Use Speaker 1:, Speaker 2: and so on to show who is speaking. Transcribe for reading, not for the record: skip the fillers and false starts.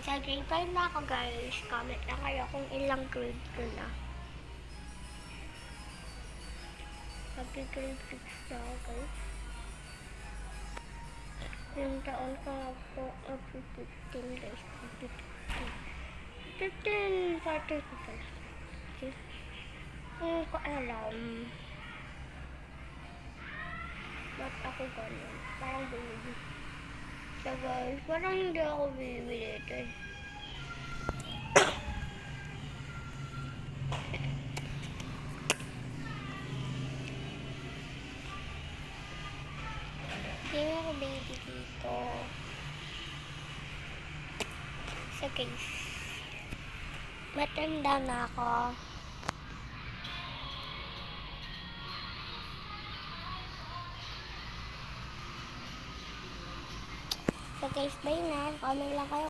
Speaker 1: Sa grade 5 na ako guys. Comment na kayo kung ilang grade ko na. Mag-grade 6 na ako guys. Yung taon ko po, 15 guys. 15, 40 ko pala. Hindi ko alam. Ba't ako ganun? Parang bumili. So guys, parang hindi ako bibili ito eh. Hindi ako bibili dito. So guys, matanda na ako. So guys, bye na. Comment lang kayo.